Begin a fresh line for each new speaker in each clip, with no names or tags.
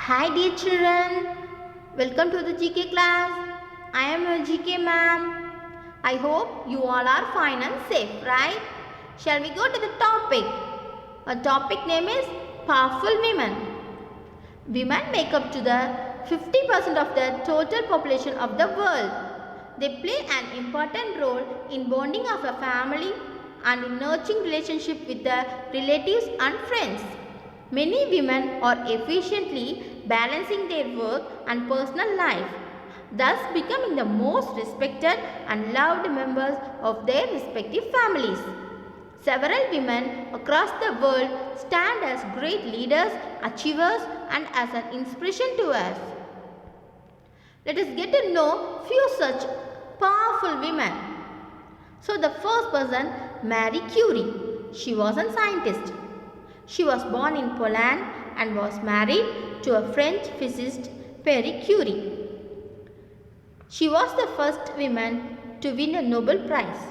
Hi dear children, welcome to the GK class. I am your GK ma'am. I hope you all are fine and safe, right? Shall we go to the topic? Our topic name is Powerful Women. Women make up to the 50% of the total population of the world. They play an important role in bonding of a family and in nurturing relationship with the relatives and friends. Many women are efficiently balancing their work and personal life, thus becoming the most respected and loved members of their respective families. Several women across the world stand as great leaders, achievers, and as an inspiration to us. Let us get to know few such powerful women. So the first person, Marie Curie. She was a scientist. She was born in Poland and was married to a French physicist, Pierre Curie. She was the first woman to win a Nobel Prize,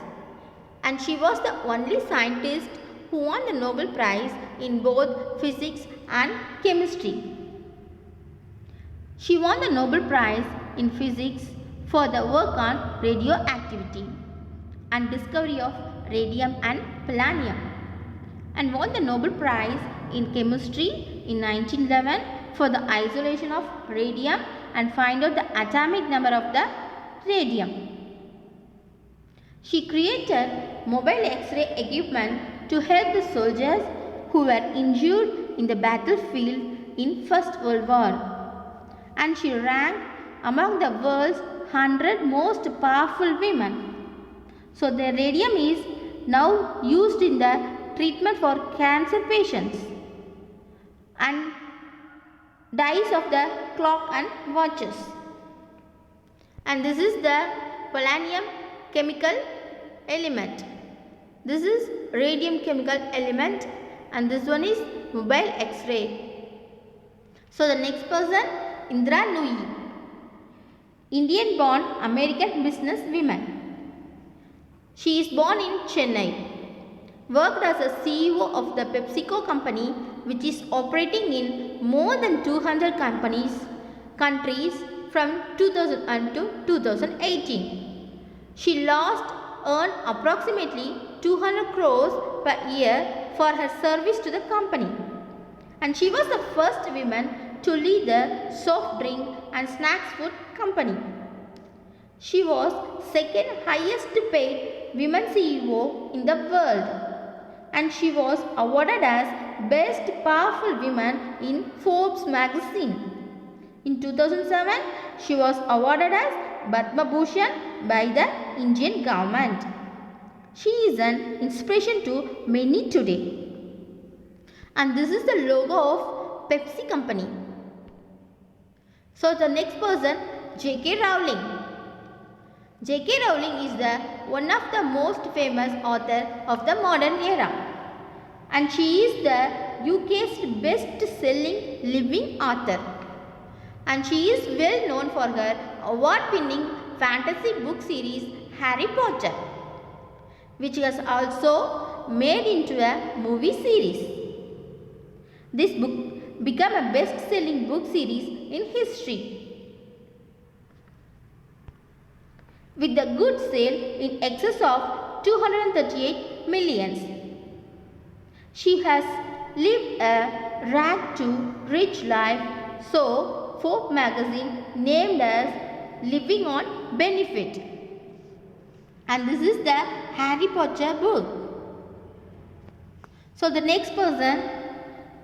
and she was the only scientist who won the Nobel Prize in both physics and chemistry. She won the Nobel Prize in physics for the work on radioactivity and discovery of radium and polonium, and won the Nobel Prize in chemistry in 1911 for the isolation of radium and find out the atomic number of the radium. She created mobile X-ray equipment to help the soldiers who were injured in the battlefield in First World War, and she ranked among the world's 100 most powerful women. So the radium is now used in the treatment for cancer patients and dyes of the clock and watches. And this is the polonium chemical element. This is radium chemical element, and this one is mobile X-ray. So the next person, Indra Nooyi, Indian born American business woman. She is born in Chennai, worked as a CEO of the PepsiCo company, which is operating in more than 200 countries from 2000 to 2018. She last earned approximately 200 crores per year for her service to the company. And she was the first woman to lead the soft drink and snacks food company. She was second highest paid women CEO in the world, and she was awarded as Best Powerful Woman in Forbes magazine. In 2007, she was awarded as Padma Bhushan by the Indian government. She is an inspiration to many today. And this is the logo of Pepsi company. So the next person, J.K. Rowling. J.K. Rowling is one of the most famous author of the modern era, and she is the UK's best-selling living author, and she is well known for her award-winning fantasy book series Harry Potter, which was also made into a movie series. This book became a best-selling book series in history, with the good sale in excess of 238 millions. She has lived a rag to rich life, so Forbes magazine named as Living on Benefit. And this is the Harry Potter book. So the next person,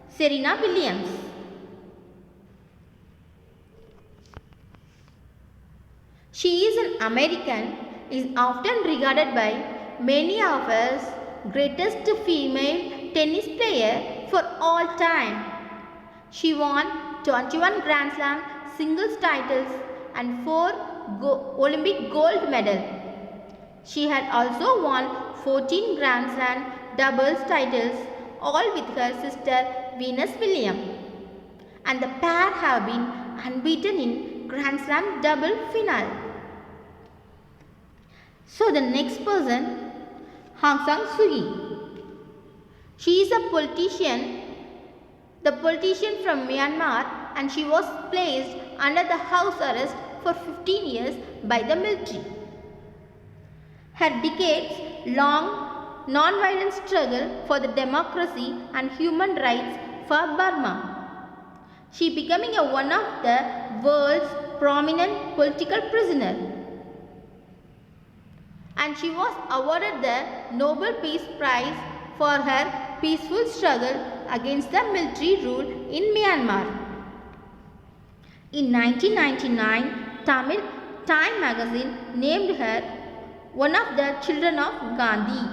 Serena Williams. She is an American, is often regarded by many of us greatest female tennis player for all time. She won 21 Grand Slam singles titles and 4 Olympic gold medals. She had also won 14 Grand Slam doubles titles, all with her sister Venus Williams. And the pair have been unbeaten in Grand Slam double final. So the next person, Aung San Suu Kyi. She is a politician the politician from Myanmar, and she was placed under the house arrest for 15 years by the military. Her decades-long non-violent struggle for the democracy and human rights for Burma, she becoming one of the world's prominent political prisoners. And she was awarded the Nobel Peace Prize for her peaceful struggle against the military rule in Myanmar. In 1999, Tamil Time magazine named her one of the children of Gandhi.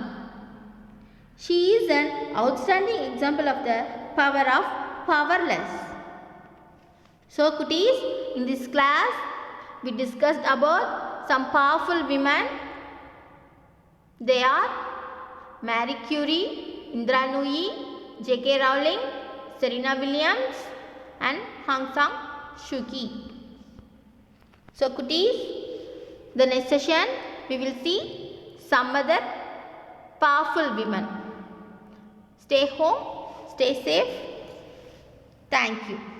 She is an outstanding example of the power of powerless. So cuties, in this class we discussed about some powerful women. They are Marie Curie, Indra Nooyi, J.K. Rowling, Serena Williams and Aung San Suu Kyi. So cuties, the next session we will see some other powerful women. Stay home, stay safe. Thank you.